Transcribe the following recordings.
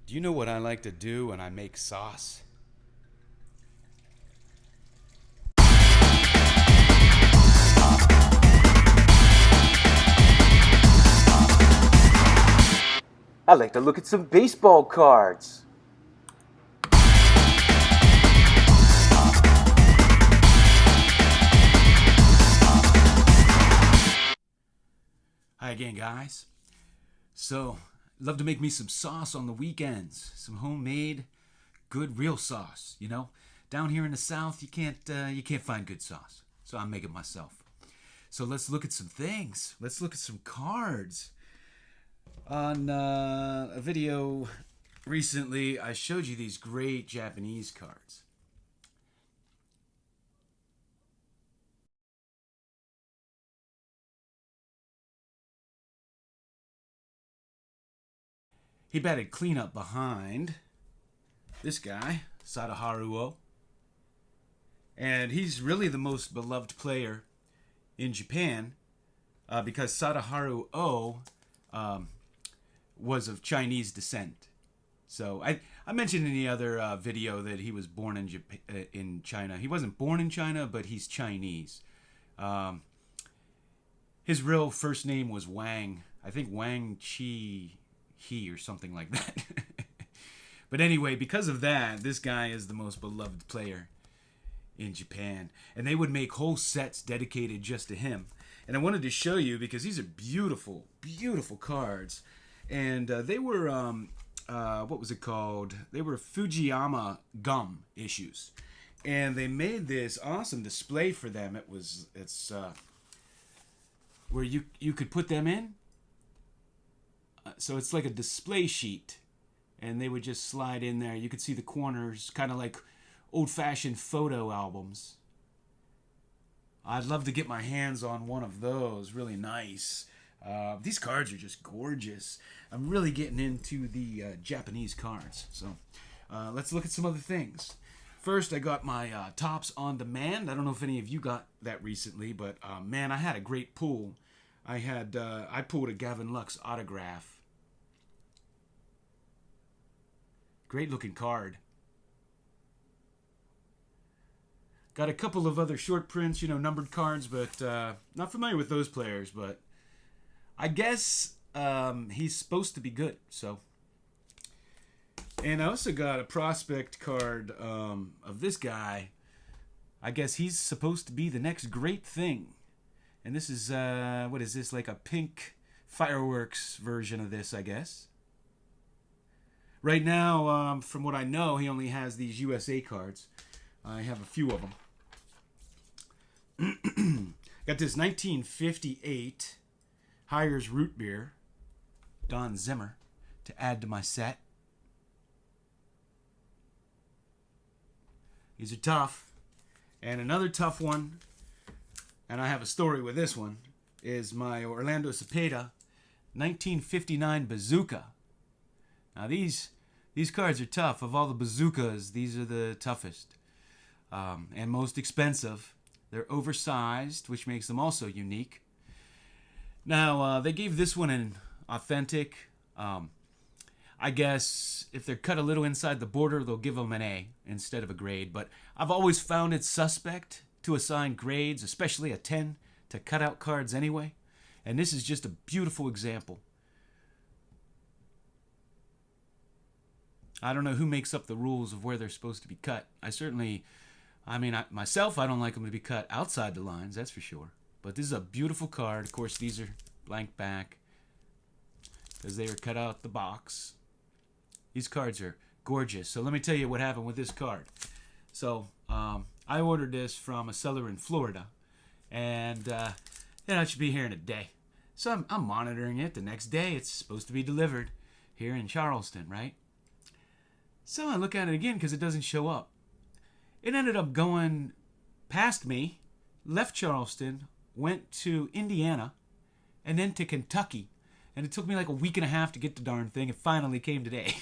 Do you know what I like to do when I make sauce? I like to look at some baseball cards. Hi again, guys. So, love to make me some sauce on the weekends. Some homemade, good, real sauce. You know, down here in the South, you can't find good sauce. So I'm making it myself. So let's look at some things. Let's look at some cards. On a video recently, I showed you these great Japanese cards. He batted cleanup behind this guy, Sadaharu O. And he's really the most beloved player in Japan because Sadaharu O was of Chinese descent. So I mentioned in the other video that he was born in China. He wasn't born in China, but he's Chinese. Um, his real first name was Wang. I think Wang Chi He or something like that. But anyway, because of that, this guy is the most beloved player in Japan. And they would make whole sets dedicated just to him. And I wanted to show you because these are beautiful, beautiful cards. And they were, what was it called? They were Fujiyama gum issues. And they made this awesome display for them. It's where you could put them in. So it's like a display sheet. And they would just slide in there. You could see the corners, kind of like old-fashioned photo albums. I'd love to get my hands on one of those. Really nice. These cards are just gorgeous. I'm really getting into the Japanese cards. So let's look at some other things. First, I got my Topps on Demand. I don't know if any of you got that recently, but man, I had a great pull. I pulled a Gavin Lux autograph. Great looking card. Got a couple of other short prints, numbered cards, but not familiar with those players. But I guess he's supposed to be good. So, and I also got a prospect card of this guy. I guess he's supposed to be the next great thing. And this is what is this, like a pink fireworks version of this, I guess. Right now, from what I know, he only has these USA cards. I have a few of them. Got this 1958 Hires Root Beer, Don Zimmer, to add to my set. These are tough. And another tough one, and I have a story with this one, is my Orlando Cepeda 1959 Bazooka. Now these cards are tough. Of all the bazookas, these are the toughest and most expensive. They're oversized, which makes them also unique. Now, they gave this one an authentic. I guess if they're cut a little inside the border, they'll give them an A instead of a grade. But I've always found it suspect to assign grades, especially a 10, to cutout cards anyway. And this is just a beautiful example. I don't know who makes up the rules of where they're supposed to be cut. Myself, I don't like them to be cut outside the lines, that's for sure. But this is a beautiful card. Of course, these are blank back because they were cut out the box. These cards are gorgeous. So let me tell you what happened with this card. So I ordered this from a seller in Florida, and it should be here in a day. So I'm monitoring it. The next day, it's supposed to be delivered here in Charleston, right? So I look at it again because it doesn't show up. It ended up going past me, left Charleston, went to Indiana, and then to Kentucky. And it took me like a week and a half to get the darn thing. It finally came today.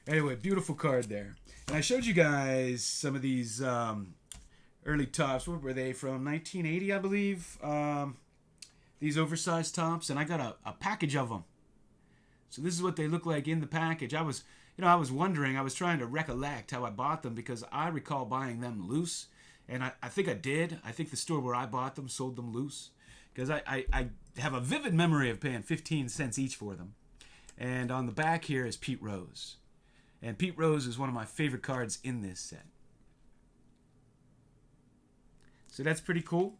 Anyway, beautiful card there. And I showed you guys some of these early tops. What were they? From 1980, I believe. These oversized tops. And I got a package of them. So this is what they look like in the package. I was wondering, I was trying to recollect how I bought them because I recall buying them loose. And I think I did. I think the store where I bought them sold them loose. Because I have a vivid memory of paying 15 cents each for them. And on the back here is Pete Rose. And Pete Rose is one of my favorite cards in this set. So that's pretty cool.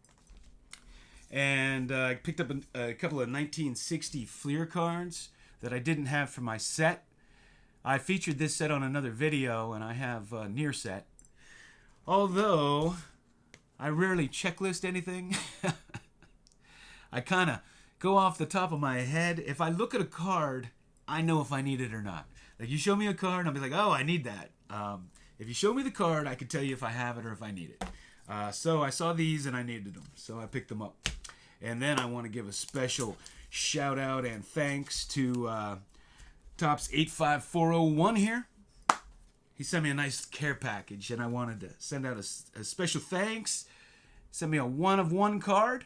And I picked up a couple of 1960 Fleer cards that I didn't have for my set. I featured this set on another video, and I have a near set. Although, I rarely checklist anything. I kind of go off the top of my head. If I look at a card, I know if I need it or not. Like, you show me a card, and I'll be like, oh, I need that. If you show me the card, I can tell you if I have it or if I need it. So I saw these, and I needed them. So I picked them up. And then I want to give a special shout out and thanks to Tops 85401 here. He sent me a nice care package, and I wanted to send out a special thanks. Sent me a 1-of-1 card.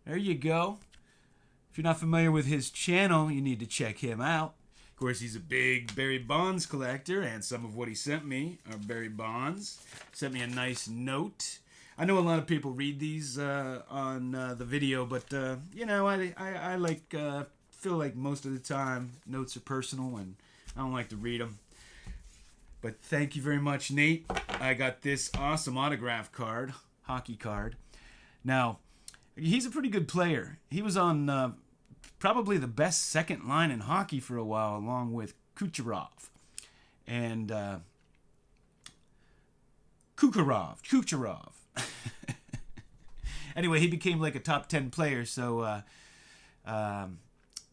There you go. If you're not familiar with his channel, you need to check him out. Of course, he's a big Barry Bonds collector, and some of what he sent me are Barry Bonds. Sent me a nice note. I know a lot of people read these on the video, but I like feel like most of the time notes are personal, and I don't like to read them. But thank you very much, Nate. I got this awesome autograph card, hockey card. Now, he's a pretty good player. He was on probably the best second line in hockey for a while, along with Kucherov and Kucherov. Anyway, he became like a top 10 player, so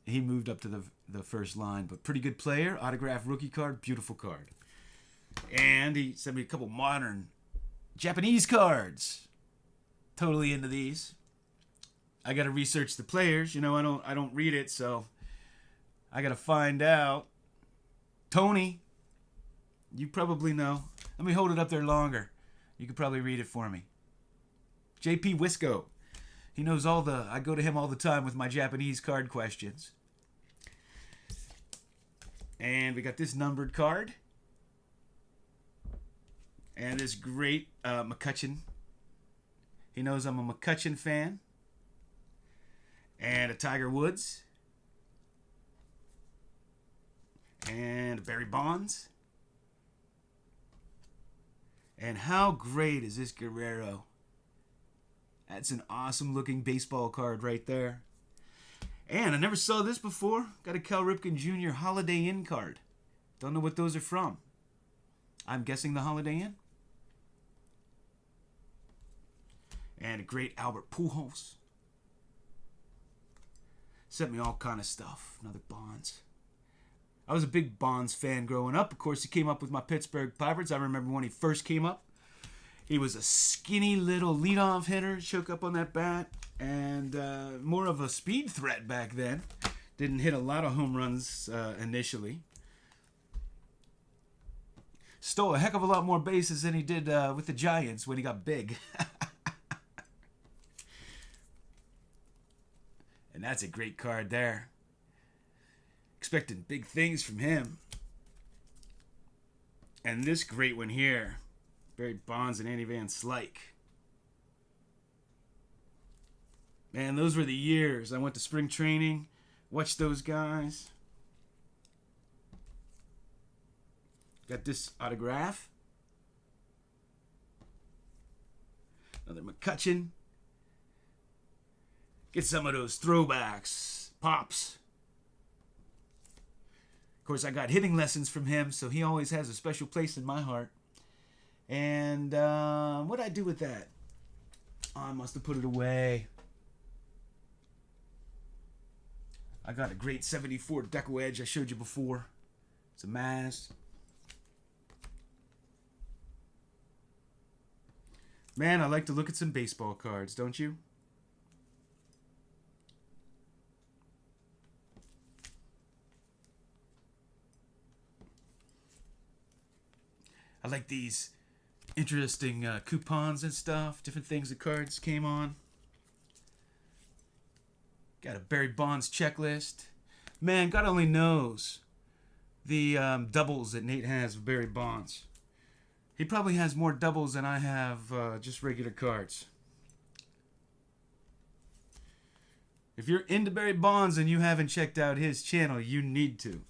he moved up to the first line. But pretty good player, autographed rookie card, beautiful card. And he sent me a couple modern Japanese cards. Totally into these. I got to research the players. I don't read it, so I got to find out. Tony, you probably know. Let me hold it up there longer. You could probably read it for me. JP Wisco. He knows I go to him all the time with my Japanese card questions. And we got this numbered card. And this great McCutchen. He knows I'm a McCutchen fan. And a Tiger Woods. And a Barry Bonds. And how great is this Guerrero? That's an awesome looking baseball card right there. And I never saw this before. Got a Cal Ripken Jr. Holiday Inn card. Don't know what those are from. I'm guessing the Holiday Inn. And a great Albert Pujols. Sent me all kind of stuff. Another Bonds. I was a big Bonds fan growing up. Of course, he came up with my Pittsburgh Pirates. I remember when he first came up. He was a skinny little leadoff hitter, choke up on that bat, and more of a speed threat back then. Didn't hit a lot of home runs initially. Stole a heck of a lot more bases than he did with the Giants when he got big. And that's a great card there. Expecting big things from him. And this great one here. Barry Bonds and Andy Van Slyke. Man, those were the years. I went to spring training. Watched those guys. Got this autograph. Another McCutchen. Get some of those throwbacks. Pops. Of course, I got hitting lessons from him, so he always has a special place in my heart. And what'd I do with that? Oh, I must have put it away. I got a great 74 Deco Edge I showed you before. It's a Maz. Man, I like to look at some baseball cards, don't you? I like these interesting coupons and stuff, different things the cards came on. Got a Barry Bonds checklist. Man, God only knows the doubles that Nate has of Barry Bonds. He probably has more doubles than I have just regular cards. If you're into Barry Bonds and you haven't checked out his channel, you need to.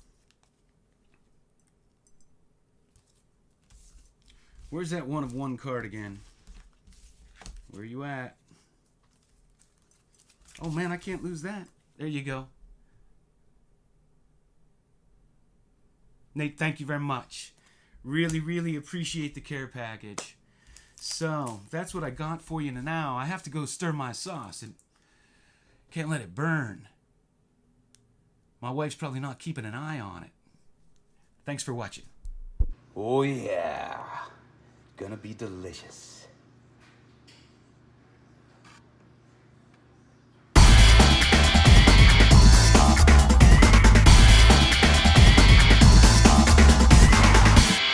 Where's that one of one card again? Where you at? Oh man, I can't lose that. There you go. Nate, thank you very much. Really, really appreciate the care package. So, that's what I got for you now. I have to go stir my sauce and can't let it burn. My wife's probably not keeping an eye on it. Thanks for watching. Oh yeah. Gonna be delicious.